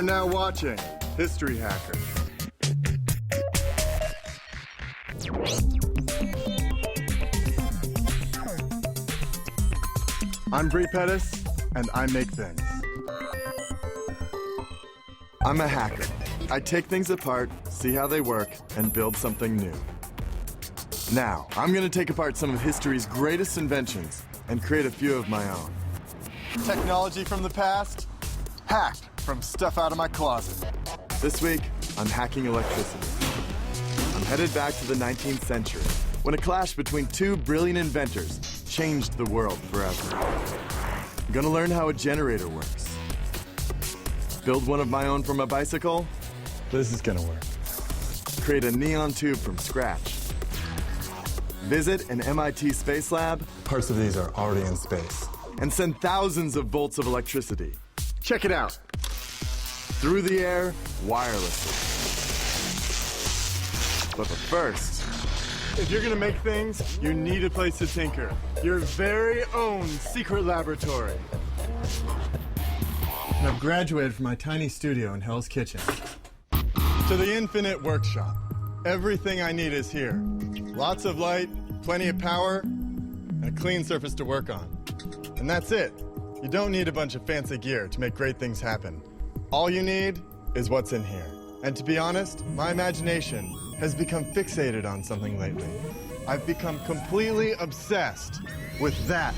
You're now watching History Hacker. I'm Bre Pettis, and I make things. I'm a hacker. I take things apart, see how they work, and build something new. Now, I'm going to take apart some of history's greatest inventions and create a few of my own. Technology from the past, hacked from stuff out of my closet. This week, I'm hacking electricity. I'm headed back to the 19th century, when a clash between two brilliant inventors changed the world forever. I'm gonna learn how a generator works. Build one of my own from a bicycle. This is gonna work. Create a neon tube from scratch. Visit an MIT space lab. Parts of these are already in space. And send thousands of volts of electricity. Check it out. Through the air, wirelessly. But first, if you're gonna make things, you need a place to tinker. Your very own secret laboratory. And I've graduated from my tiny studio in Hell's Kitchen to the infinite workshop. Everything I need is here. Lots of light, plenty of power, and a clean surface to work on. And that's it. You don't need a bunch of fancy gear to make great things happen. All you need is what's in here. And to be honest, my imagination has become fixated on something lately. I've become completely obsessed with that.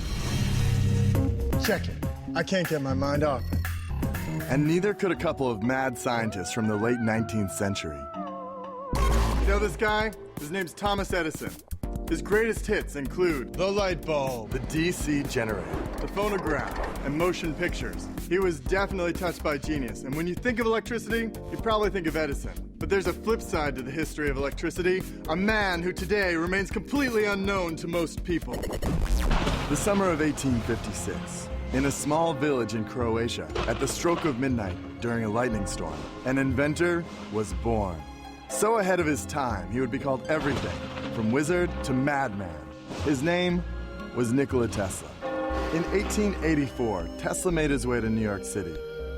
Check it. I can't get my mind off it. And neither could a couple of mad scientists from the late 19th century. You know this guy? His name's Thomas Edison. His greatest hits include the light bulb, the DC generator, the phonograph, and motion pictures. He was definitely touched by genius, and when you think of electricity, you probably think of Edison. But there's a flip side to the history of electricity, a man who today remains completely unknown to most people. The summer of 1856, in a small village in Croatia, at the stroke of midnight during a lightning storm, an inventor was born. So ahead of his time, he would be called everything, from wizard to madman. His name was Nikola Tesla. In 1884, Tesla made his way to New York City,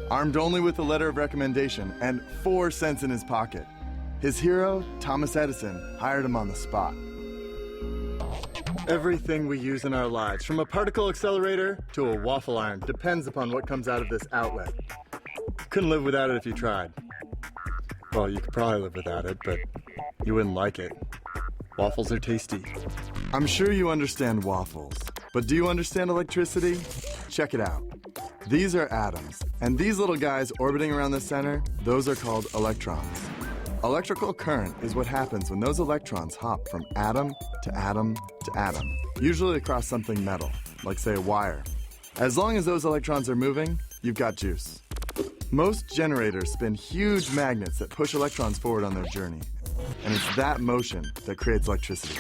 armed only with a letter of recommendation and 4 cents in his pocket. His hero, Thomas Edison, hired him on the spot. Everything we use in our lives, from a particle accelerator to a waffle iron, depends upon what comes out of this outlet. Couldn't live without it if you tried. Well, you could probably live without it, but you wouldn't like it. Waffles are tasty. I'm sure you understand waffles, but do you understand electricity? Check it out. These are atoms, and these little guys orbiting around the center, those are called electrons. Electrical current is what happens when those electrons hop from atom to atom to atom, usually across something metal, like say a wire. As long as those electrons are moving, you've got juice. Most generators spin huge magnets that push electrons forward on their journey. And it's that motion that creates electricity.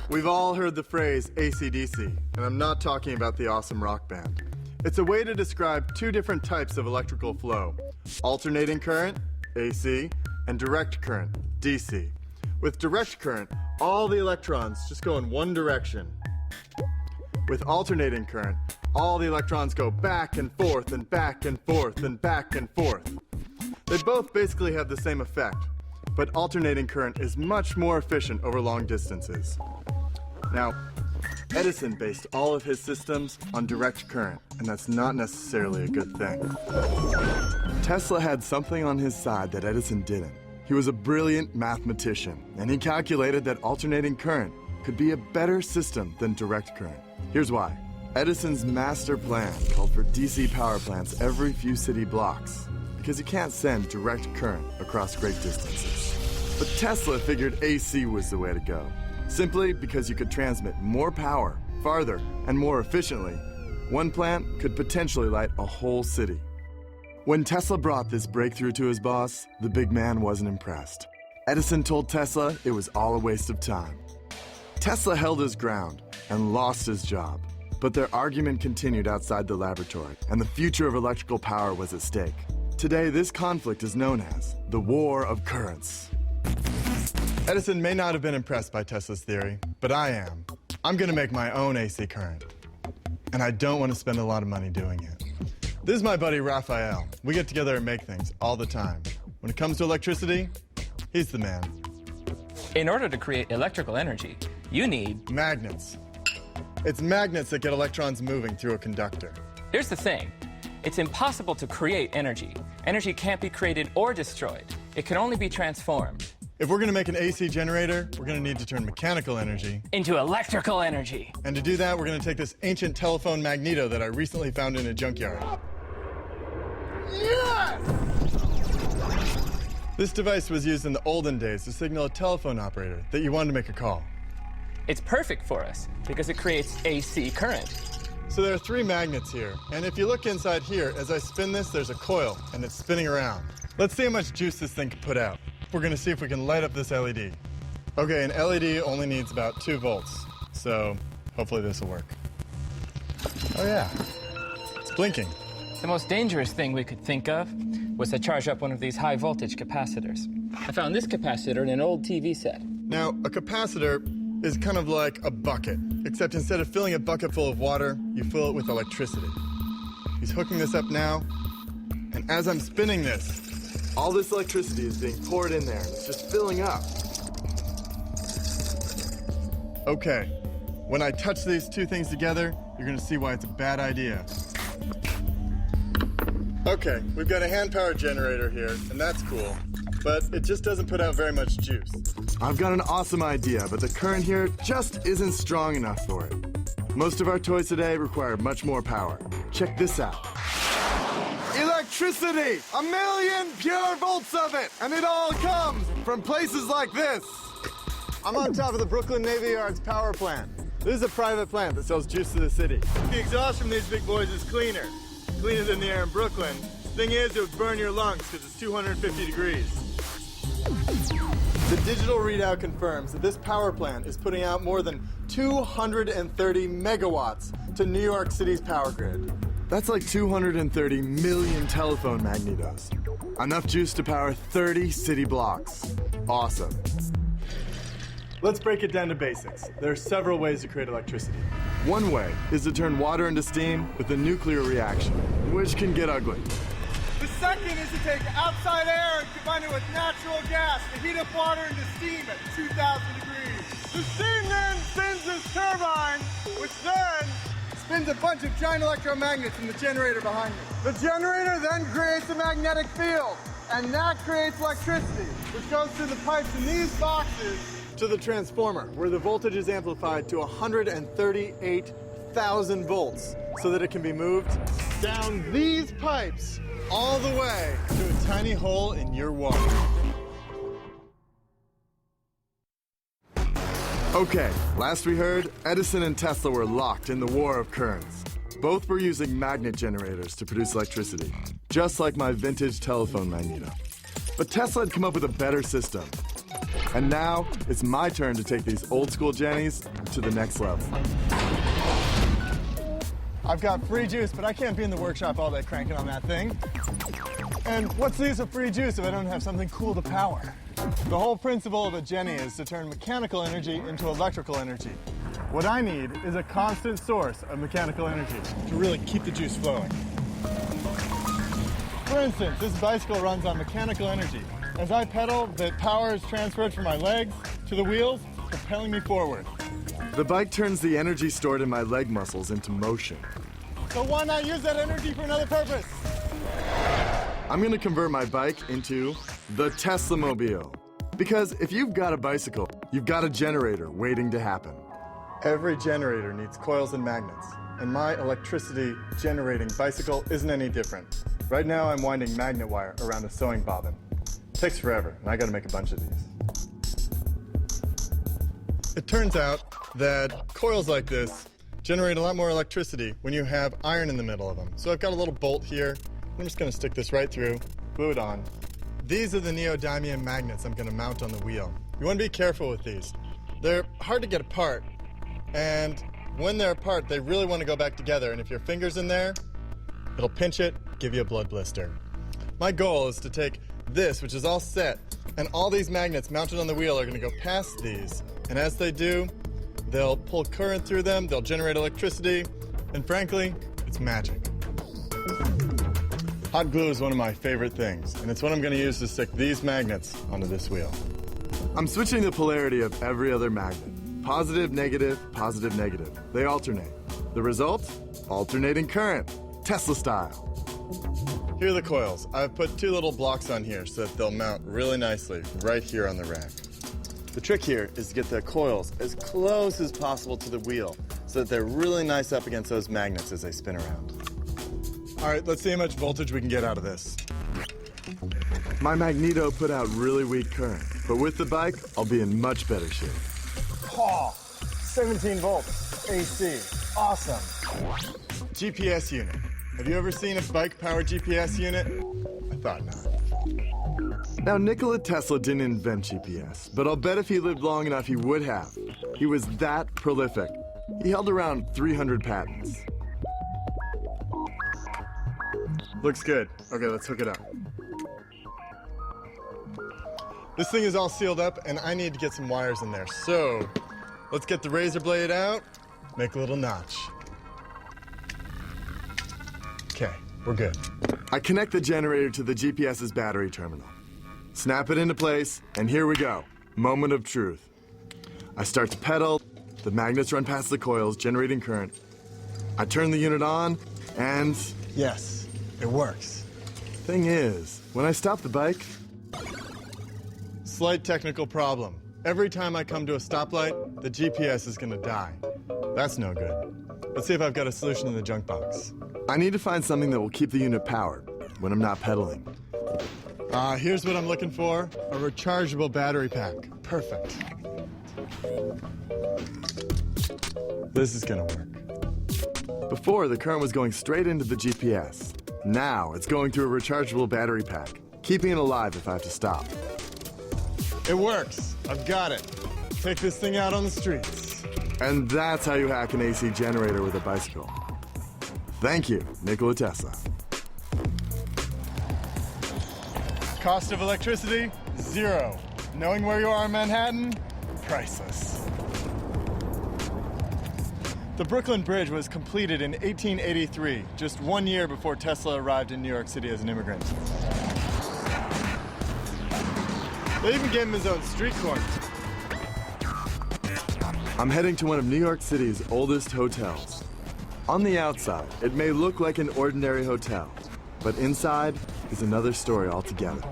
We've all heard the phrase AC/DC, and I'm not talking about the awesome rock band. It's a way to describe 2 different types of electrical flow: alternating current, AC, and direct current, DC. With direct current, all the electrons just go in one direction. With alternating current, all the electrons go back and forth and back and forth and back and forth. They both basically have the same effect, but alternating current is much more efficient over long distances. Now, Edison based all of his systems on direct current, and that's not necessarily a good thing. Tesla had something on his side that Edison didn't. He was a brilliant mathematician, and he calculated that alternating current could be a better system than direct current. Here's why. Edison's master plan called for DC power plants every few city blocks, because you can't send direct current across great distances. But Tesla figured AC was the way to go, simply because you could transmit more power, farther, and more efficiently. One plant could potentially light a whole city. When Tesla brought this breakthrough to his boss, the big man wasn't impressed. Edison told Tesla it was all a waste of time. Tesla held his ground and lost his job. But their argument continued outside the laboratory, and the future of electrical power was at stake. Today, this conflict is known as the War of Currents. Edison may not have been impressed by Tesla's theory, but I am. I'm going to make my own AC current. And I don't want to spend a lot of money doing it. This is my buddy Raphael. We get together and make things all the time. When it comes to electricity, he's the man. In order to create electrical energy, you need magnets. It's magnets that get electrons moving through a conductor. Here's the thing. It's impossible to create energy. Energy can't be created or destroyed. It can only be transformed. If we're going to make an AC generator, we're going to need to turn mechanical energy into electrical energy. And to do that, we're going to take this ancient telephone magneto that I recently found in a junkyard. Yes! This device was used in the olden days to signal a telephone operator that you wanted to make a call. It's perfect for us because it creates AC current. So there are 3 magnets here, and if you look inside here, as I spin this, there's a coil, and it's spinning around. Let's see how much juice this thing can put out. We're going to see if we can light up this LED. Okay, an LED only needs about 2 volts, so hopefully this will work. Oh yeah, it's blinking. The most dangerous thing we could think of was to charge up one of these high voltage capacitors. I found this capacitor in an old TV set. Now, a capacitor is kind of like a bucket, except instead of filling a bucket full of water, you fill it with electricity. He's hooking this up now, and as I'm spinning this, all this electricity is being poured in there, and it's just filling up. Okay, when I touch these 2 things together, you're gonna see why it's a bad idea. Okay, we've got a hand-powered generator here, and that's cool, but it just doesn't put out very much juice. I've got an awesome idea, but the current here just isn't strong enough for it. Most of our toys today require much more power. Check this out. Electricity! 1,000,000 pure volts of it! And it all comes from places like this. I'm on top of the Brooklyn Navy Yard's power plant. This is a private plant that sells juice to the city. The exhaust from these big boys is cleaner than the air in Brooklyn. The thing is, it would burn your lungs because it's 250 degrees. The digital readout confirms that this power plant is putting out more than 230 megawatts to New York City's power grid. That's like 230 million telephone magnetos. Enough juice to power 30 city blocks. Awesome. Let's break it down to basics. There are several ways to create electricity. One way is to turn water into steam with a nuclear reaction, which can get ugly. The second is to take outside air and combine it with natural gas to heat up water into steam at 2,000 degrees. The steam then spins this turbine, which then spins a bunch of giant electromagnets in the generator behind me. The generator then creates a magnetic field, and that creates electricity, which goes through the pipes in these boxes to the transformer, where the voltage is amplified to 138,000 volts, so that it can be moved down these pipes all the way to a tiny hole in your wall. Okay, last we heard, Edison and Tesla were locked in the war of currents. Both were using magnet generators to produce electricity, just like my vintage telephone magneto. But Tesla had come up with a better system. And now, it's my turn to take these old school Jennies to the next level. I've got free juice, but I can't be in the workshop all day cranking on that thing. And what's the use of free juice if I don't have something cool to power? The whole principle of a Jenny is to turn mechanical energy into electrical energy. What I need is a constant source of mechanical energy to really keep the juice flowing. For instance, this bicycle runs on mechanical energy. As I pedal, the power is transferred from my legs to the wheels, propelling me forward. The bike turns the energy stored in my leg muscles into motion. So why not use that energy for another purpose? I'm going to convert my bike into the Tesla-mobile. Because if you've got a bicycle, you've got a generator waiting to happen. Every generator needs coils and magnets, and my electricity-generating bicycle isn't any different. Right now, I'm winding magnet wire around a sewing bobbin. Takes forever, and I gotta make a bunch of these. It turns out that coils like this generate a lot more electricity when you have iron in the middle of them. So I've got a little bolt here. I'm just gonna stick this right through, glue it on. These are the neodymium magnets I'm gonna mount on the wheel. You wanna be careful with these. They're hard to get apart, and when they're apart, they really wanna go back together, and if your finger's in there, it'll pinch it, give you a blood blister. My goal is to take this, which is all set, and all these magnets mounted on the wheel are gonna go past these, and as they do, they'll pull current through them, they'll generate electricity, and frankly, it's magic. Hot glue is one of my favorite things, and it's what I'm going to use to stick these magnets onto this wheel. I'm switching the polarity of every other magnet. Positive, negative, positive, negative. They alternate. The result? Alternating current, Tesla style. Here are the coils. I've put two little blocks on here so that they'll mount really nicely right here on the rack. The trick here is to get the coils as close as possible to the wheel so that they're really nice up against those magnets as they spin around. All right, let's see how much voltage we can get out of this. My magneto put out really weak current, but with the bike, I'll be in much better shape. Oh, 17 volts, AC, awesome. GPS unit. Have you ever seen a bike-powered GPS unit? I thought not. Now, Nikola Tesla didn't invent GPS, but I'll bet if he lived long enough, he would have. He was that prolific. He held around 300 patents. Looks good. Okay, let's hook it up. This thing is all sealed up, and I need to get some wires in there. So, let's get the razor blade out, make a little notch. Okay, we're good. I connect the generator to the GPS's battery terminal. Snap it into place, and here we go. Moment of truth. I start to pedal, the magnets run past the coils, generating current. I turn the unit on, and yes. It works. Thing is, when I stop the bike, slight technical problem. Every time I come to a stoplight, the GPS is gonna die. That's no good. Let's see if I've got a solution in the junk box. I need to find something that will keep the unit powered when I'm not pedaling. Here's what I'm looking for, a rechargeable battery pack. Perfect. This is gonna work. Before, the current was going straight into the GPS. Now, it's going through a rechargeable battery pack, keeping it alive if I have to stop. It works. I've got it. Take this thing out on the streets. And that's how you hack an AC generator with a bicycle. Thank you, Nikola Tesla. Cost of electricity, 0. Knowing where you are in Manhattan, priceless. The Brooklyn Bridge was completed in 1883, just 1 year before Tesla arrived in New York City as an immigrant. They even gave him his own street corner. I'm heading to one of New York City's oldest hotels. On the outside, it may look like an ordinary hotel, but inside is another story altogether.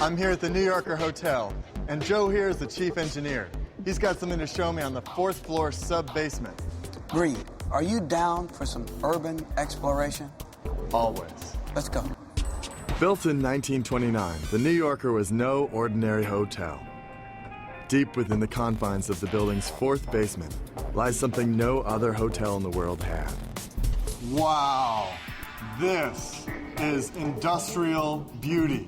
I'm here at the New Yorker Hotel, and Joe here is the chief engineer. He's got something to show me on the 4th floor sub-basement. Bre, are you down for some urban exploration? Always. Let's go. Built in 1929, the New Yorker was no ordinary hotel. Deep within the confines of the building's 4th basement lies something no other hotel in the world had. Wow, this is industrial beauty.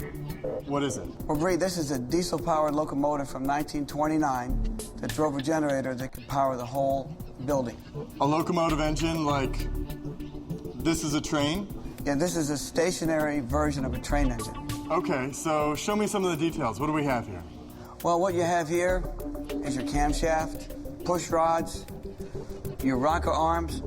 What is it? Well, Bre, this is a diesel-powered locomotive from 1929 that drove a generator that could power the whole building. A locomotive engine like this is a train? Yeah, this is a stationary version of a train engine. Okay, so show me some of the details. What do we have here? Well, what you have here is your camshaft, push rods, your rocker arms,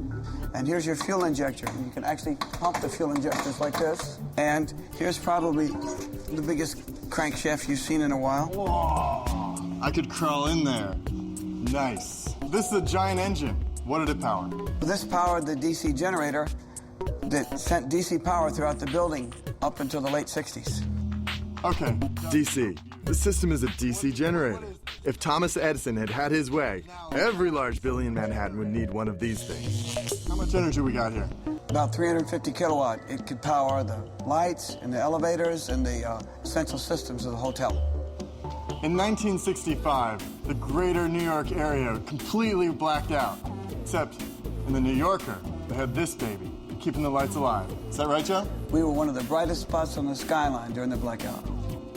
and here's your fuel injector. You can actually pump the fuel injectors like this. And here's probably the biggest crankshaft you've seen in a while. Whoa! I could crawl in there. Nice. This is a giant engine. What did it power? This powered the DC generator that sent DC power throughout the building up until the late 60s. Okay, DC. The system is a DC generator. If Thomas Edison had had his way, every large building in Manhattan would need one of these things. How much energy we got here? About 350 kilowatt. It could power the lights and the elevators and the essential systems of the hotel. In 1965, the greater New York area completely blacked out. Except in the New Yorker, they had this baby, keeping the lights alive. Is that right, Joe? We were one of the brightest spots on the skyline during the blackout.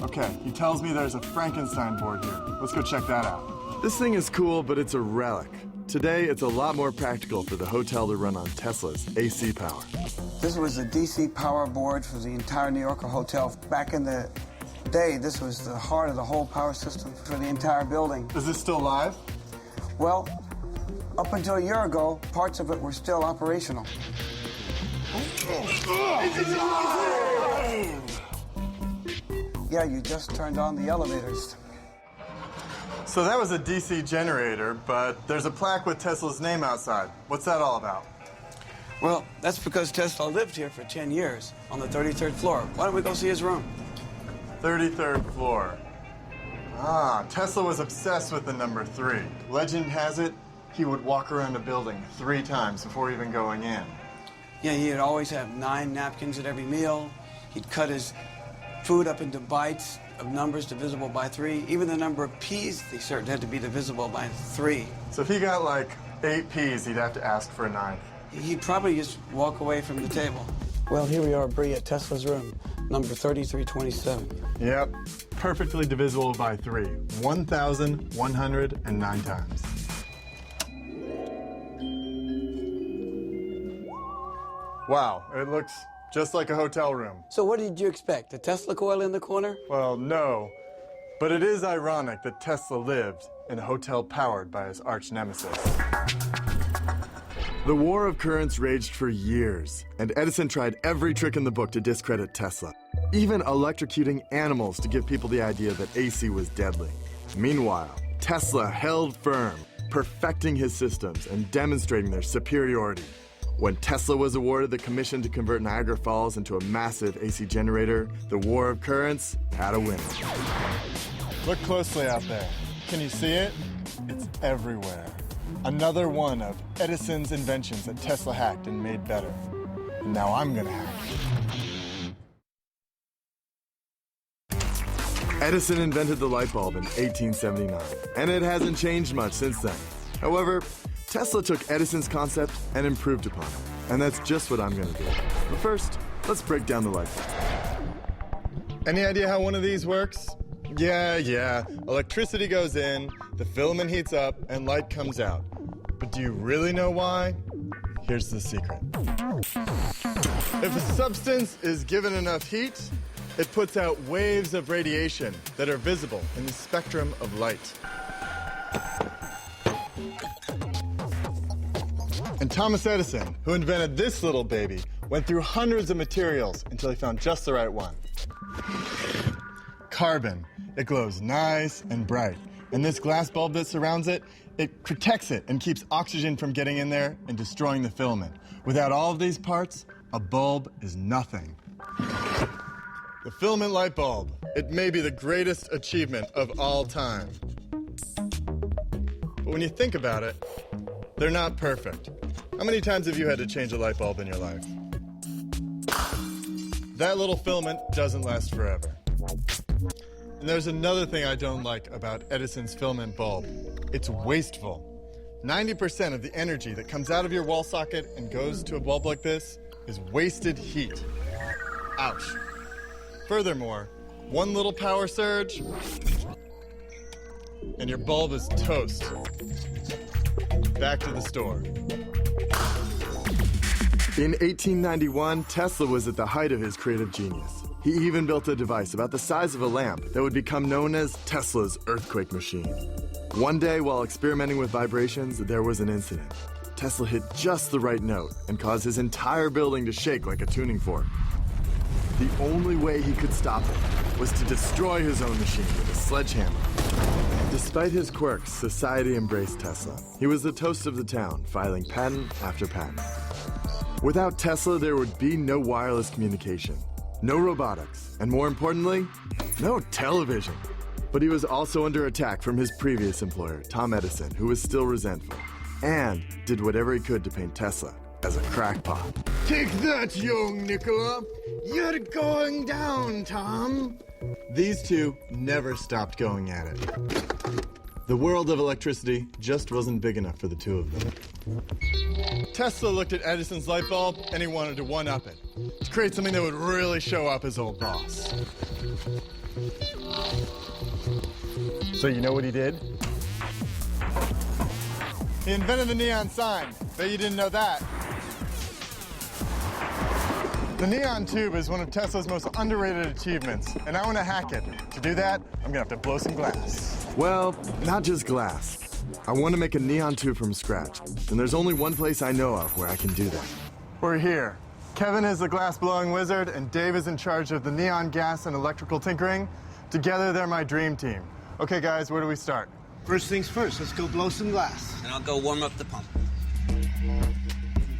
Okay, he tells me there's a Frankenstein board here. Let's go check that out. This thing is cool, but it's a relic. Today, it's a lot more practical for the hotel to run on Tesla's AC power. This was the DC power board for the entire New Yorker hotel. Back in the day, this was the heart of the whole power system for the entire building. Is this still live? Well, Up until a year ago, parts of it were still operational. Yeah, you just turned on the elevators. So that was a DC generator, but there's a plaque with Tesla's name outside. What's that all about? Well, that's because Tesla lived here for 10 years on the 33rd floor. Why don't we go see his room? 33rd floor. Ah, Tesla was obsessed with the number 3. Legend has it, he would walk around a building 3 times before even going in. Yeah, he'd always have 9 napkins at every meal. He'd cut his food up into bites of numbers divisible by 3. Even the number of peas he served had to be divisible by 3. So if he got like 8 peas, he'd have to ask for a 9th. He'd probably just walk away from the table. Well, here we are, Bre, at Tesla's room, number 3327. Yep, perfectly divisible by 3. 1,109 times. Wow, it looks just like a hotel room. So what did you expect, a Tesla coil in the corner? Well, no, but it is ironic that Tesla lived in a hotel powered by his arch nemesis. The war of currents raged for years, and Edison tried every trick in the book to discredit Tesla, even electrocuting animals to give people the idea that AC was deadly. Meanwhile, Tesla held firm, perfecting his systems and demonstrating their superiority. When Tesla was awarded the commission to convert Niagara Falls into a massive AC generator, the war of currents had a winner. Look closely out there. Can you see it? It's everywhere. Another one of Edison's inventions that Tesla hacked and made better. And now I'm gonna hack it. Edison invented the light bulb in 1879, and it hasn't changed much since then. However, Tesla took Edison's concept and improved upon it, and that's just what I'm gonna do. But first, let's break down the light bulb. Any idea how one of these works? Yeah. Electricity goes in, the filament heats up, and light comes out. But do you really know why? Here's the secret. If a substance is given enough heat, it puts out waves of radiation that are visible in the spectrum of light. And Thomas Edison, who invented this little baby, went through hundreds of materials until he found just the right one. Carbon. It glows nice and bright. And this glass bulb that surrounds it, it protects it and keeps oxygen from getting in there and destroying the filament. Without all of these parts, a bulb is nothing. The filament light bulb. It may be the greatest achievement of all time. But when you think about it, they're not perfect. How many times have you had to change a light bulb in your life? That little filament doesn't last forever. And there's another thing I don't like about Edison's filament bulb. It's wasteful. 90% of the energy that comes out of your wall socket and goes to a bulb like this is wasted heat. Ouch. Furthermore, one little power surge, and your bulb is toast. Back to the store. In 1891, Tesla was at the height of his creative genius. He even built a device about the size of a lamp that would become known as Tesla's earthquake machine. One day, while experimenting with vibrations, there was an incident. Tesla hit just the right note and caused his entire building to shake like a tuning fork. The only way he could stop it was to destroy his own machine with a sledgehammer. Despite his quirks, society embraced Tesla. He was the toast of the town, filing patent after patent. Without Tesla, there would be no wireless communication, no robotics, and more importantly, no television. But he was also under attack from his previous employer, Tom Edison, who was still resentful, and did whatever he could to paint Tesla as a crackpot. Take that, young Nikola! You're going down, Tom! These two never stopped going at it. The world of electricity just wasn't big enough for the two of them. Tesla looked at Edison's light bulb and he wanted to one-up it, to create something that would really show up his old boss. So you know what he did? He invented the neon sign. Bet you didn't know that. The neon tube is one of Tesla's most underrated achievements, and I want to hack it. To do that, I'm gonna have to blow some glass. Well, not just glass. I want to make a neon tube from scratch, and there's only one place I know of where I can do that. We're here. Kevin is the glass-blowing wizard, and Dave is in charge of the neon gas and electrical tinkering. Together, they're my dream team. Okay, guys, where do we start? First things first, let's go blow some glass. And I'll go warm up the pump.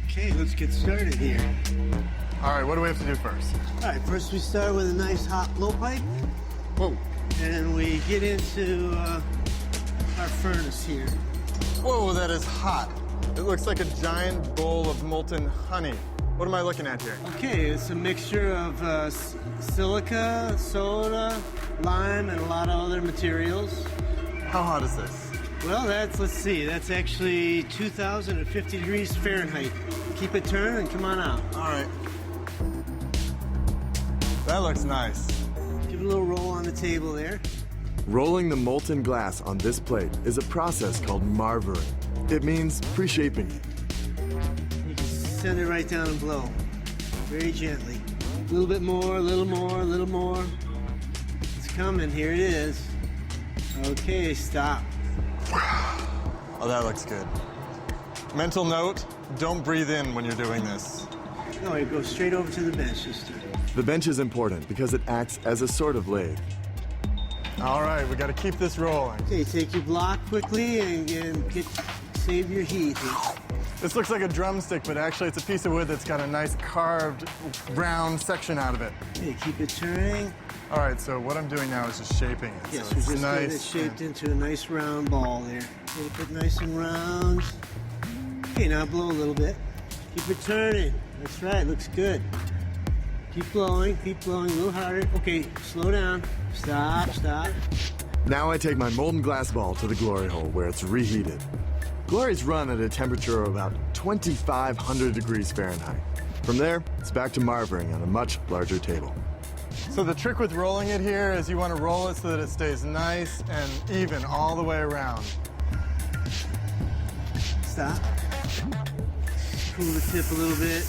Okay, let's get started here. All right, what do we have to do first? All right, first we start with a nice hot blowpipe. Whoa. And we get into our furnace here. Whoa, that is hot. It looks like a giant bowl of molten honey. What am I looking at here? Okay, it's a mixture of silica, soda, lime, and a lot of other materials. How hot is this? Well, let's see, that's actually 2,050 degrees Fahrenheit. Keep it turned and come on out. All right. That looks nice. Give it a little roll on the table there. Rolling the molten glass on this plate is a process called marvering. It means pre-shaping it. You can send it right down and blow. Very gently. A little bit more, a little more, a little more. It's coming, here it is. Okay, stop. Oh, that looks good. Mental note, don't breathe in when you're doing this. No, you go straight over to the bench, sister. The bench is important because it acts as a sort of lathe. All right, we got to keep this rolling. Okay, take your block quickly and save your heat here. This looks like a drumstick, but actually it's a piece of wood that's got a nice carved round section out of it. Okay, keep it turning. All right, so what I'm doing now is just shaping it. Yes, so we're it's just nice. getting it shaped into a nice round ball there. Shape it nice and round. Okay, now blow a little bit. Keep it turning. That's right, looks good. Keep blowing a little harder. Okay, slow down. Stop, stop. Now I take my molten glass ball to the glory hole where it's reheated. Glories run at a temperature of about 2,500 degrees Fahrenheit. From there, it's back to marvering on a much larger table. So the trick with rolling it here is you want to roll it so that it stays nice and even all the way around. Stop. Cool the tip a little bit.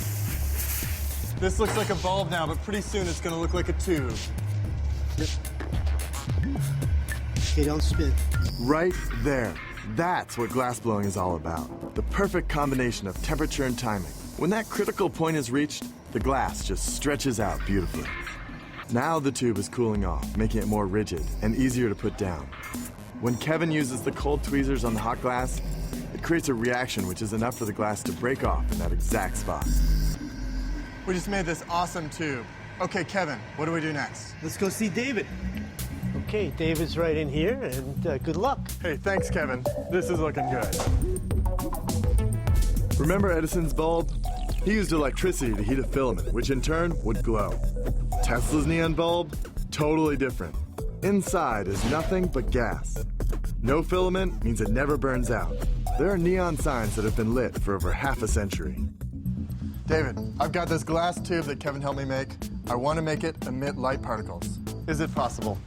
This looks like a bulb now, but pretty soon it's going to look like a tube. Okay, don't spin. Right there. That's what glassblowing is all about. The perfect combination of temperature and timing. When that critical point is reached, the glass just stretches out beautifully. Now the tube is cooling off, making it more rigid and easier to put down. When Kevin uses the cold tweezers on the hot glass, it creates a reaction which is enough for the glass to break off in that exact spot. We just made this awesome tube. Okay, Kevin, what do we do next? Let's go see David. Okay, David's right in here, and good luck. Hey, thanks, Kevin. This is looking good. Remember Edison's bulb? He used electricity to heat a filament, which in turn would glow. Tesla's neon bulb? Totally different. Inside is nothing but gas. No filament means it never burns out. There are neon signs that have been lit for over half a century. David, I've got this glass tube that Kevin helped me make. I want to make it emit light particles. Is it possible?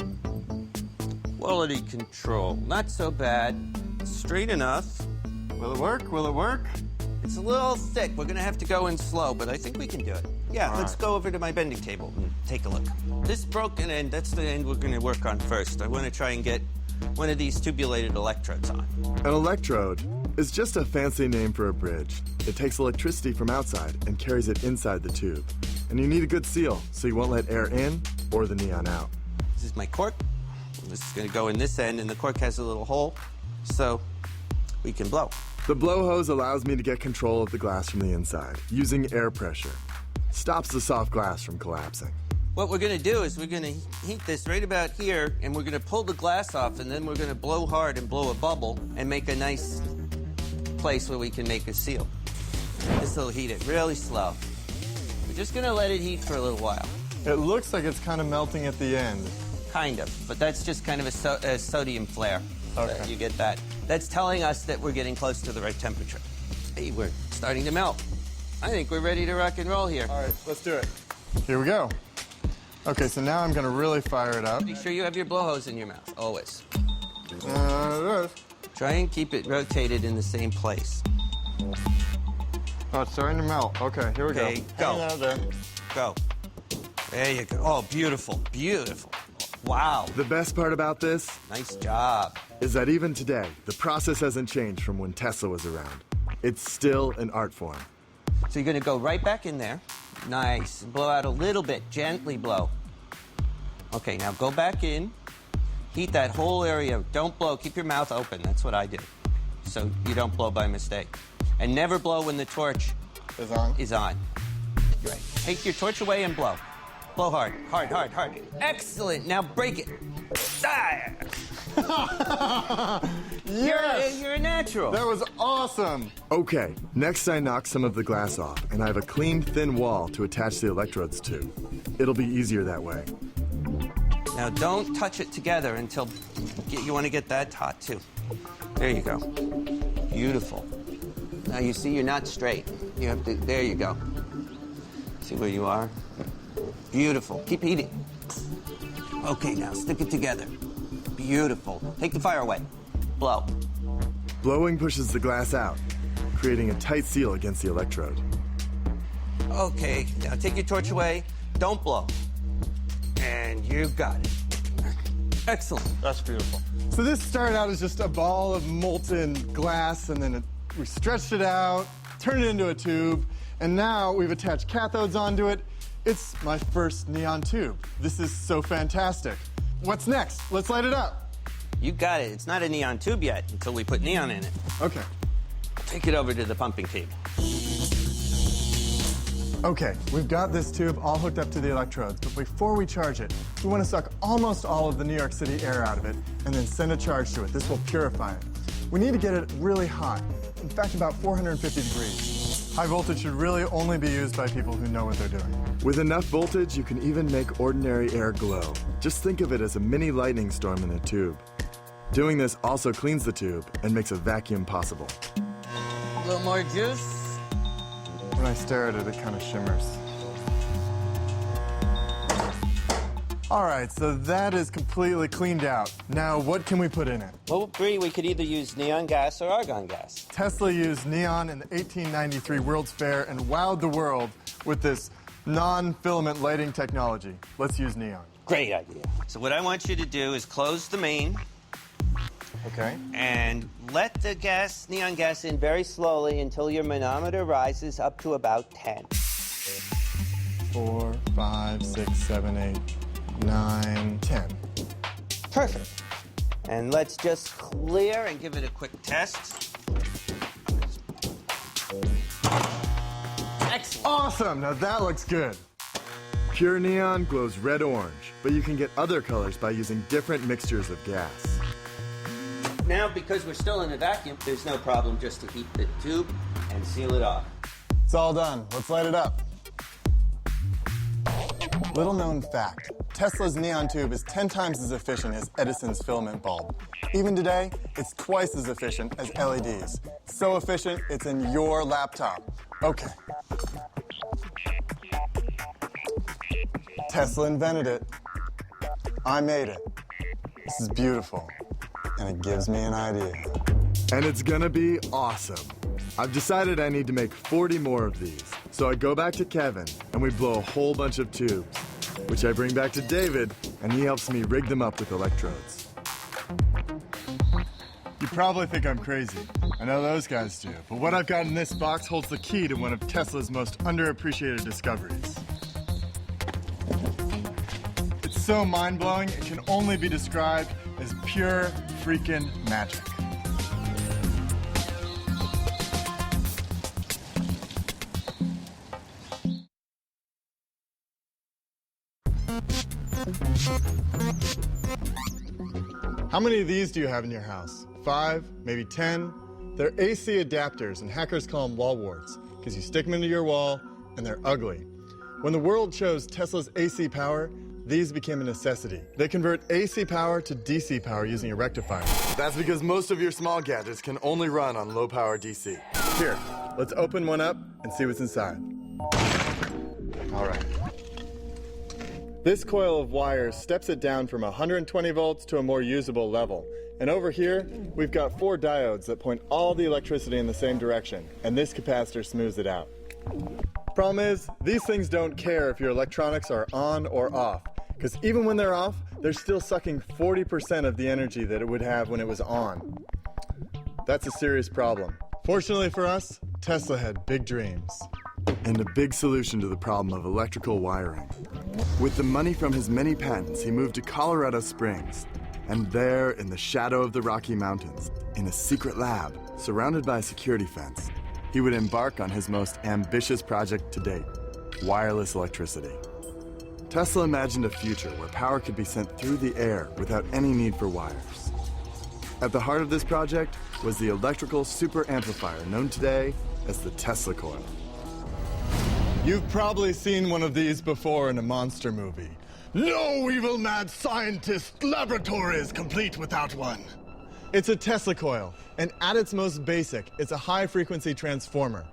Quality control. Not so bad. Straight enough. Will it work? Will it work? It's a little thick. We're going to have to go in slow, but I think we can do it. Yeah, All let's right. go over to my bending table and take a look. This broken end, that's the end we're going to work on first. I want to try and get one of these tubulated electrodes on. An electrode is just a fancy name for a bridge. It takes electricity from outside and carries it inside the tube. And you need a good seal so you won't let air in or the neon out. This is my cork. This is going to go in this end, and the cork has a little hole, so we can blow. The blow hose allows me to get control of the glass from the inside, using air pressure. Stops the soft glass from collapsing. What we're going to do is we're going to heat this right about here, and we're going to pull the glass off, and then we're going to blow hard and blow a bubble and make a nice place where we can make a seal. This will heat it really slow. We're just going to let it heat for a little while. It looks like it's kind of melting at the end. Kind of, but that's just kind of a sodium flare. Okay. You get that. That's telling us that we're getting close to the right temperature. Hey, we're starting to melt. I think we're ready to rock and roll here. All right, let's do it. Here we go. Okay, so now I'm going to really fire it up. Make sure you have your blow hose in your mouth, always. Oh, Try and keep it rotated in the same place. it's starting to melt. Okay, here we Okay, go. go. Hang on there. Go. There you go. Oh, beautiful, beautiful. Wow. The best part about this Nice job. is that even today, the process hasn't changed from when Tesla was around. It's still an art form. So you're going to go right back in there. Nice. Blow out a little bit. Gently blow. Okay, now go back in. Heat that whole area. Don't blow. Keep your mouth open. That's what I do. So you don't blow by mistake. And never blow when the torch is on. Right. Take your torch away and blow. Blow hard. Hard, hard, hard. Excellent. Now break it. Ah! You're a natural. That was awesome. Okay, next I knock some of the glass off, and I have a clean, thin wall to attach the electrodes to. It'll be easier that way. Now don't touch it together until you want to get that hot too. There you go. Beautiful. Now you see you're not straight. You have to, there you go. See where you are? Beautiful. Keep heating. Okay, now stick it together. Beautiful. Take the fire away. Blow. Blowing pushes the glass out, creating a tight seal against the electrode. Okay, now take your torch away. Don't blow. And you got it. Excellent. That's beautiful. So this started out as just a ball of molten glass, and then we stretched it out, turned it into a tube, and now we've attached cathodes onto it. It's my first neon tube. This is so fantastic. What's next? Let's light it up. You got it. It's not a neon tube yet until we put neon in it. Okay. Take it over to the pumping table. Okay, we've got this tube all hooked up to the electrodes, but before we charge it, we want to suck almost all of the New York City air out of it and then send a charge to it. This will purify it. We need to get it really hot. In fact, about 450 degrees. High voltage should really only be used by people who know what they're doing. With enough voltage, you can even make ordinary air glow. Just think of it as a mini lightning storm in a tube. Doing this also cleans the tube and makes a vacuum possible. A little more juice. When I stare at it, it kind of shimmers. All right, so that is completely cleaned out. Now, what can we put in it? Well, Bre, we could either use neon gas or argon gas. Tesla used neon in the 1893 World's Fair and wowed the world with this non-filament lighting technology. Let's use neon. Great idea. So what I want you to do is close the main Okay. and let the neon gas in very slowly until your manometer rises up to about 10. 4, 5, 6, 7, 8, 9, 10. Perfect. And let's just clear and give it a quick test. Excellent. Awesome! Now that looks good. Pure neon glows red-orange, but you can get other colors by using different mixtures of gas. Now, because we're still in a vacuum, there's no problem just to heat the tube and seal it off. It's all done. Let's light it up. Little known fact, Tesla's neon tube is 10 times as efficient as Edison's filament bulb. Even today, it's twice as efficient as LEDs. So efficient, it's in your laptop. Okay. Tesla invented it. I made it. This is beautiful. And it gives me an idea. And it's gonna be awesome. I've decided I need to make 40 more of these. So I go back to Kevin, and we blow a whole bunch of tubes, which I bring back to David, and he helps me rig them up with electrodes. You probably think I'm crazy. I know those guys do. But what I've got in this box holds the key to one of Tesla's most underappreciated discoveries. It's so mind-blowing, it can only be described as pure freaking magic. How many of these do you have in your house? 5, maybe 10? They're AC adapters, and hackers call them wall warts, because you stick them into your wall, and they're ugly. When the world chose Tesla's AC power, these became a necessity. They convert AC power to DC power using a rectifier. That's because most of your small gadgets can only run on low power DC. Here, let's open one up and see what's inside. All right. This coil of wires steps it down from 120 volts to a more usable level. And over here, we've got 4 diodes that point all the electricity in the same direction, and this capacitor smooths it out. Problem is, these things don't care if your electronics are on or off. because even when they're off, they're still sucking 40% of the energy that it would have when it was on. That's a serious problem. Fortunately for us, Tesla had big dreams and a big solution to the problem of electrical wiring. With the money from his many patents, he moved to Colorado Springs, and there, in the shadow of the Rocky Mountains, in a secret lab surrounded by a security fence, he would embark on his most ambitious project to date: wireless electricity. Tesla imagined a future where power could be sent through the air without any need for wires. At the heart of this project was the electrical super amplifier known today as the Tesla coil. You've probably seen one of these before in a monster movie. No evil mad scientist laboratory is complete without one. It's a Tesla coil, and at its most basic, it's a high-frequency transformer.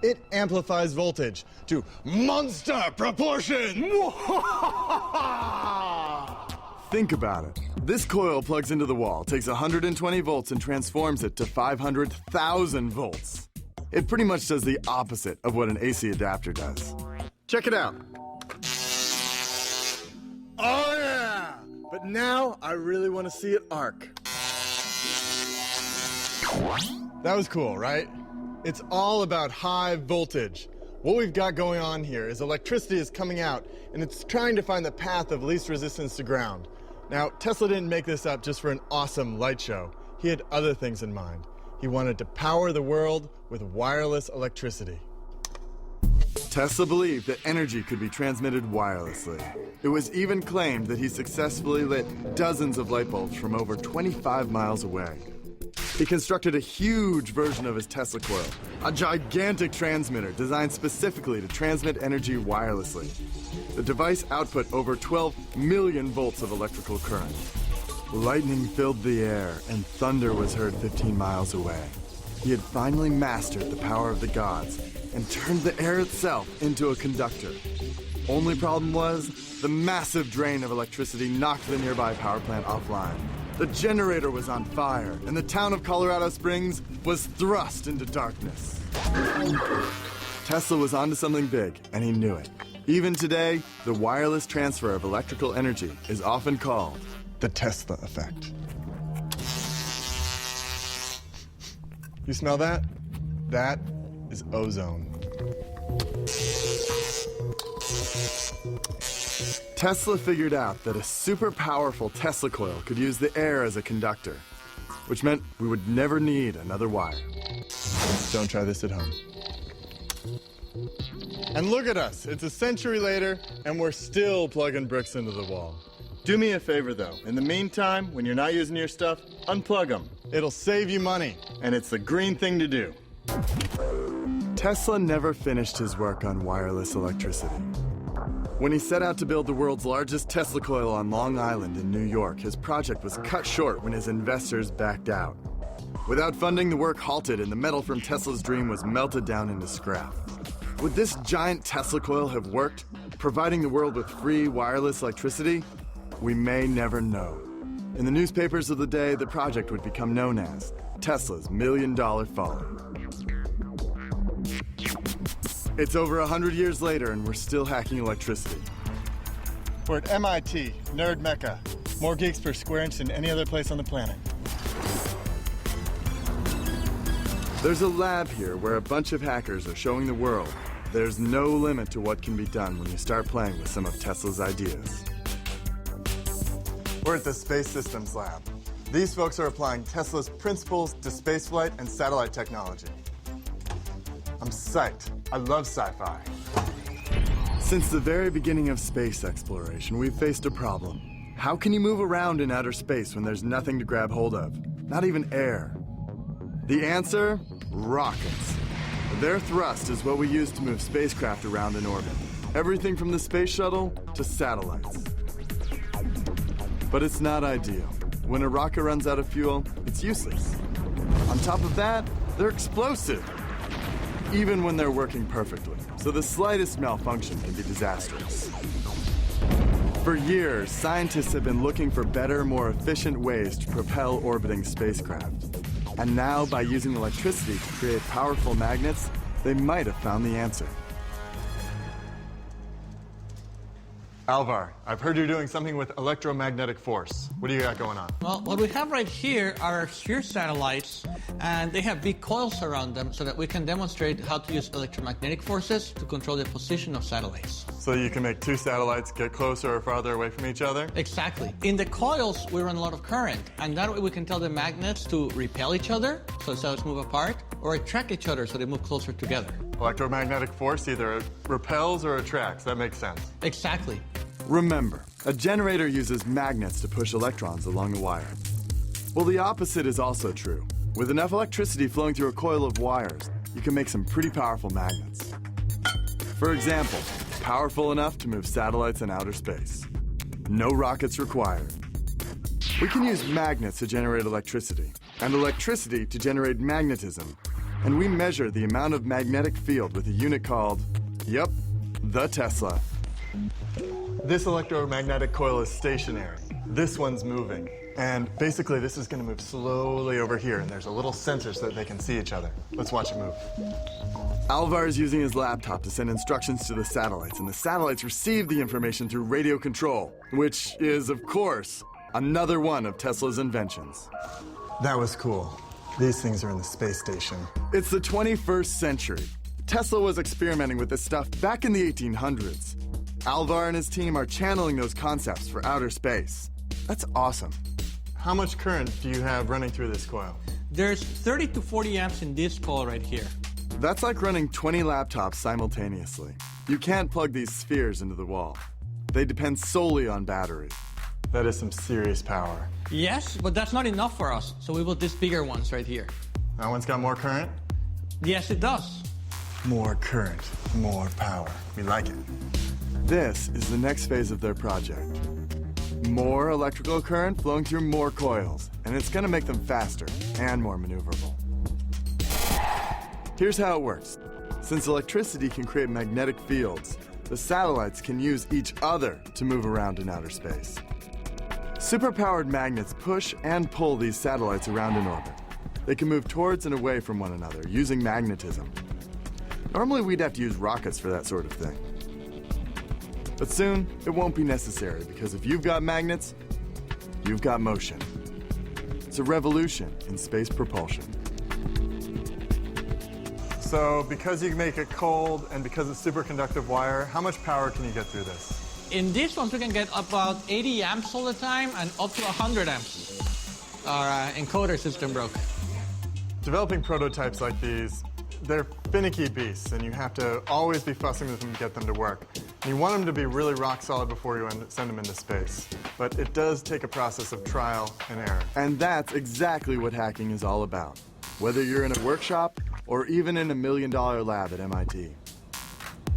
It amplifies voltage to monster proportions! Think about it. This coil plugs into the wall, takes 120 volts and transforms it to 500,000 volts. It pretty much does the opposite of what an AC adapter does. Check it out. Oh yeah! But now I really want to see it arc. That was cool, right? It's all about high voltage. What we've got going on here is electricity is coming out, and it's trying to find the path of least resistance to ground. Now, Tesla didn't make this up just for an awesome light show. He had other things in mind. He wanted to power the world with wireless electricity. Tesla believed that energy could be transmitted wirelessly. It was even claimed that he successfully lit dozens of light bulbs from over 25 miles away. He constructed a huge version of his Tesla coil, a gigantic transmitter designed specifically to transmit energy wirelessly. The device output over 12 million volts of electrical current. Lightning filled the air, and thunder was heard 15 miles away. He had finally mastered the power of the gods and turned the air itself into a conductor. Only problem was, the massive drain of electricity knocked the nearby power plant offline. The generator was on fire, and the town of Colorado Springs was thrust into darkness. Tesla was onto something big, and he knew it. Even today, the wireless transfer of electrical energy is often called the Tesla effect. You smell that? That is ozone. Tesla figured out that a super powerful Tesla coil could use the air as a conductor, which meant we would never need another wire. Don't try this at home. And look at us, it's a century later, and we're still plugging bricks into the wall. Do me a favor though, in the meantime, when you're not using your stuff, unplug them. It'll save you money, and it's the green thing to do. Tesla never finished his work on wireless electricity. When he set out to build the world's largest Tesla coil on Long Island in New York, his project was cut short when his investors backed out. Without funding, the work halted and the metal from Tesla's dream was melted down into scrap. Would this giant Tesla coil have worked, providing the world with free wireless electricity? We may never know. In the newspapers of the day, the project would become known as Tesla's $1 Million Folly. It's over 100 years later and we're still hacking electricity. We're at MIT, Nerd Mecca. More geeks per square inch than any other place on the planet. There's a lab here where a bunch of hackers are showing the world there's no limit to what can be done when you start playing with some of Tesla's ideas. We're at the Space Systems Lab. These folks are applying Tesla's principles to spaceflight and satellite technology. I'm psyched. I love sci-fi. Since the very beginning of space exploration, we've faced a problem. How can you move around in outer space when there's nothing to grab hold of? Not even air. The answer? Rockets. Their thrust is what we use to move spacecraft around in orbit. Everything from the space shuttle to satellites. But it's not ideal. When a rocket runs out of fuel, it's useless. On top of that, they're explosive. Even when they're working perfectly, so the slightest malfunction can be disastrous. For years, scientists have been looking for better, more efficient ways to propel orbiting spacecraft. And now, by using electricity to create powerful magnets, they might have found the answer. Alvar, I've heard you're doing something with electromagnetic force. What do you got going on? Well, what we have right here are sphere satellites, and they have big coils around them so that we can demonstrate how to use electromagnetic forces to control the position of satellites. So you can make two satellites get closer or farther away from each other? Exactly. In the coils, we run a lot of current, and that way we can tell the magnets to repel each other, so satellites move apart, or attract each other so they move closer together. Electromagnetic force either repels or attracts. That makes sense. Exactly. Remember, a generator uses magnets to push electrons along the wire. Well, the opposite is also true. With enough electricity flowing through a coil of wires, you can make some pretty powerful magnets. For example, powerful enough to move satellites in outer space. No rockets required. We can use magnets to generate electricity, and electricity to generate magnetism. And we measure the amount of magnetic field with a unit called, yep, the Tesla. This electromagnetic coil is stationary. This one's moving. And basically, this is going to move slowly over here, and there's a little sensor so that they can see each other. Let's watch it move. Alvar is using his laptop to send instructions to the satellites, and the satellites receive the information through radio control, which is, of course, another one of Tesla's inventions. That was cool. These things are in the space station. It's the 21st century. Tesla was experimenting with this stuff back in the 1800s. Alvar and his team are channeling those concepts for outer space. That's awesome. How much current do you have running through this coil? There's 30 to 40 amps in this coil right here. That's like running 20 laptops simultaneously. You can't plug these spheres into the wall. They depend solely on battery. That is some serious power. Yes, but that's not enough for us, so we built these bigger ones right here. That one's got more current? Yes, it does. More current, more power. We like it. This is the next phase of their project. More electrical current flowing through more coils, and it's going to make them faster and more maneuverable. Here's how it works. Since electricity can create magnetic fields, the satellites can use each other to move around in outer space. Superpowered magnets push and pull these satellites around in orbit. They can move towards and away from one another using magnetism. Normally, we'd have to use rockets for that sort of thing. But soon, it won't be necessary because if you've got magnets, you've got motion. It's a revolution in space propulsion. So, because you make it cold and because it's superconductive wire, how much power can you get through this? In this one, we can get about 80 amps all the time and up to 100 amps. Our encoder system broke. Developing prototypes like these, they're finicky beasts, and you have to always be fussing with them to get them to work. And you want them to be really rock solid before you send them into space. But it does take a process of trial and error. And that's exactly what hacking is all about, whether you're in a workshop or even in a $1 million lab at MIT.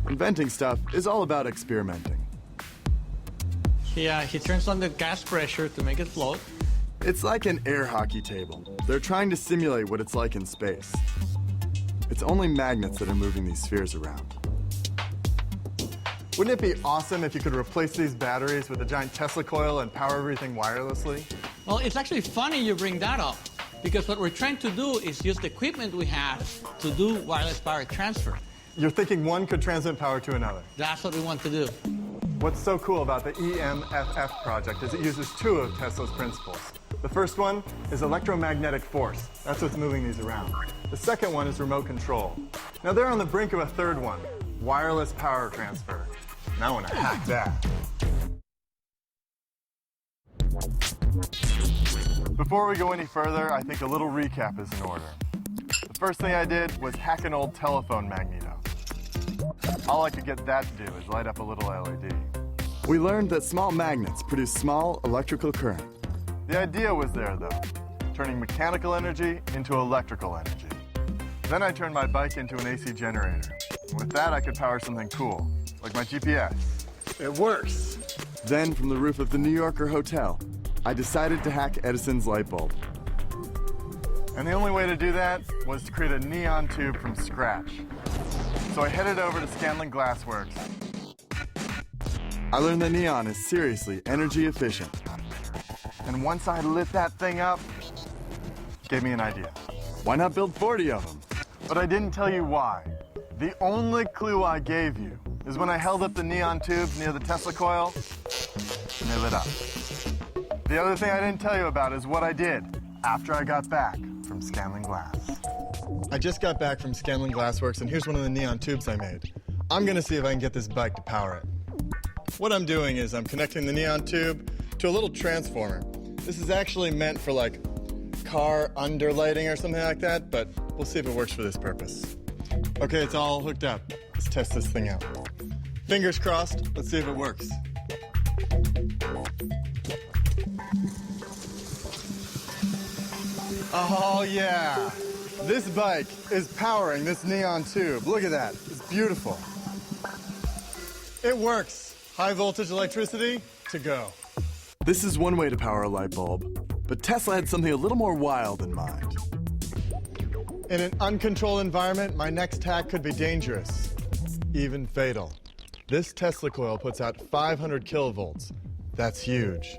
Inventing stuff is all about experimenting. Yeah, he turns on the gas pressure to make it float. It's like an air hockey table. They're trying to simulate what it's like in space. It's only magnets that are moving these spheres around. Wouldn't it be awesome if you could replace these batteries with a giant Tesla coil and power everything wirelessly? Well, it's actually funny you bring that up, because what we're trying to do is use the equipment we have to do wireless power transfer. You're thinking one could transmit power to another. That's what we want to do. What's so cool about the EMFF project is it uses two of Tesla's principles. The first one is electromagnetic force. That's what's moving these around. The second one is remote control. Now they're on the brink of a third one, wireless power transfer. Now I want to hack that. Before we go any further, I think a little recap is in order. The first thing I did was hack an old telephone magneto. All I could get that to do is light up a little LED. We learned that small magnets produce small electrical current. The idea was there, though, turning mechanical energy into electrical energy. Then I turned my bike into an AC generator. With that, I could power something cool, like my GPS. It works! Then, from the roof of the New Yorker hotel, I decided to hack Edison's light bulb. And the only way to do that was to create a neon tube from scratch. So I headed over to Scanlon Glassworks. I learned that neon is seriously energy efficient. And once I lit that thing up, it gave me an idea. Why not build 40 of them? But I didn't tell you why. The only clue I gave you is when I held up the neon tubes near the Tesla coil, and they lit up. The other thing I didn't tell you about is what I did after I got back from Scanlan Glass. I just got back from Scanlan Glassworks, and here's one of the neon tubes I made. I'm gonna see if I can get this bike to power it. What I'm doing is I'm connecting the neon tube to a little transformer. This is actually meant for like car underlighting or something like that, but we'll see if it works for this purpose. Okay, it's all hooked up. Let's test this thing out. Fingers crossed, let's see if it works. Oh yeah, this bike is powering this neon tube. Look at that, it's beautiful. It works. High voltage electricity to go. This is one way to power a light bulb, but Tesla had something a little more wild in mind. In an uncontrolled environment, my next hack could be dangerous, even fatal. This Tesla coil puts out 500 kilovolts. That's huge.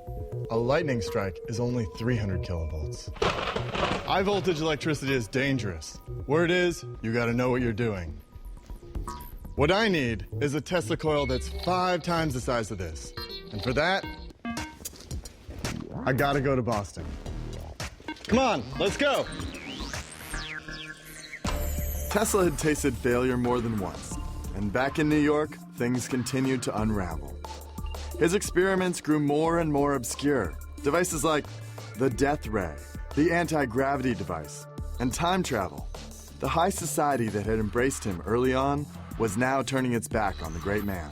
A lightning strike is only 300 kilovolts. High voltage electricity is dangerous. Word is, you gotta know what you're doing. What I need is a Tesla coil that's 5 times the size of this. And for that, I gotta go to Boston. Come on, let's go. Tesla had tasted failure more than once. And back in New York, things continued to unravel. His experiments grew more and more obscure. Devices like the death ray, the anti-gravity device, and time travel. The high society that had embraced him early on was now turning its back on the great man.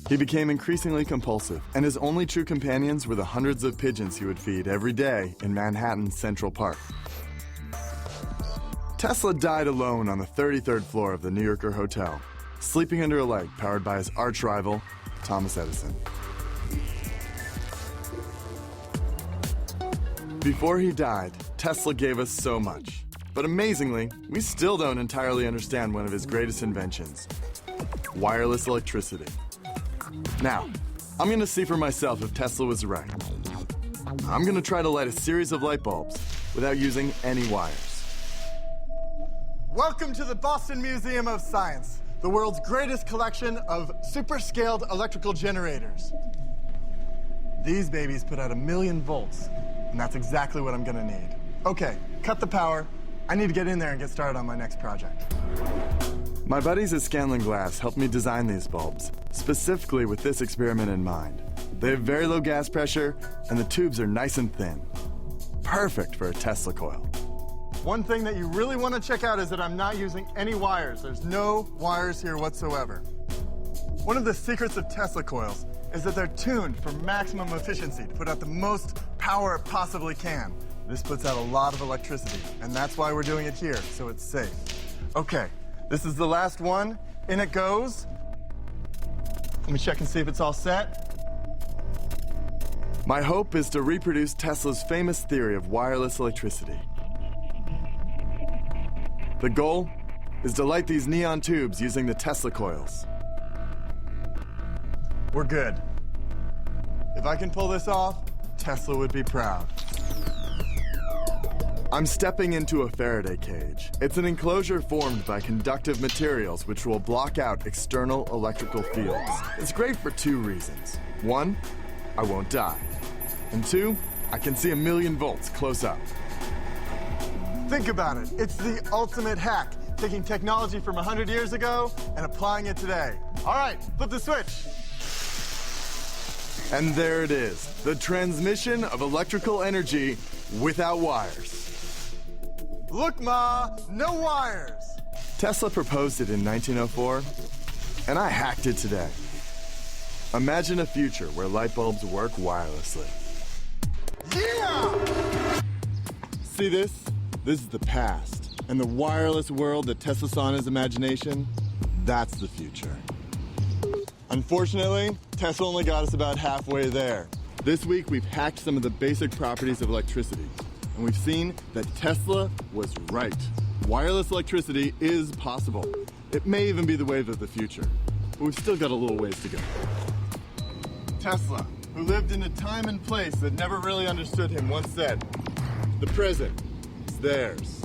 He became increasingly compulsive, and his only true companions were the hundreds of pigeons he would feed every day in Manhattan's Central Park. Tesla died alone on the 33rd floor of the New Yorker Hotel, sleeping under a light powered by his arch-rival, Thomas Edison. Before he died, Tesla gave us so much. But amazingly, we still don't entirely understand one of his greatest inventions, wireless electricity. Now, I'm going to see for myself if Tesla was right. I'm going to try to light a series of light bulbs without using any wires. Welcome to the Boston Museum of Science, the world's greatest collection of super-scaled electrical generators. These babies put out 1,000,000 volts, and that's exactly what I'm going to need. Okay, cut the power. I need to get in there and get started on my next project. My buddies at Scanlan Glass helped me design these bulbs, specifically with this experiment in mind. They have very low gas pressure, and the tubes are nice and thin. Perfect for a Tesla coil. One thing that you really want to check out is that I'm not using any wires. There's no wires here whatsoever. One of the secrets of Tesla coils is that they're tuned for maximum efficiency to put out the most power it possibly can. This puts out a lot of electricity, and that's why we're doing it here, so it's safe. Okay, this is the last one. In it goes. Let me check and see if it's all set. My hope is to reproduce Tesla's famous theory of wireless electricity. The goal is to light these neon tubes using the Tesla coils. We're good. If I can pull this off, Tesla would be proud. I'm stepping into a Faraday cage. It's an enclosure formed by conductive materials which will block out external electrical fields. It's great for 2 reasons. 1, I won't die. And 2, I can see 1,000,000 volts close up. Think about it. It's the ultimate hack, taking technology from 100 years ago and applying it today. All right, flip the switch. And there it is, the transmission of electrical energy without wires. Look, Ma, no wires. Tesla proposed it in 1904, and I hacked it today. Imagine a future where light bulbs work wirelessly. Yeah! See this? This is the past, and the wireless world that Tesla saw in his imagination, that's the future. Unfortunately, Tesla only got us about halfway there. This week, we've hacked some of the basic properties of electricity, and we've seen that Tesla was right. Wireless electricity is possible. It may even be the wave of the future, but we've still got a little ways to go. Tesla, who lived in a time and place that never really understood him, once said, "The present is theirs.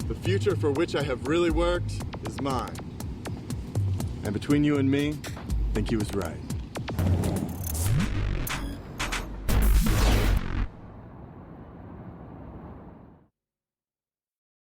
The future for which I have really worked is mine." And between you and me, I think he was right.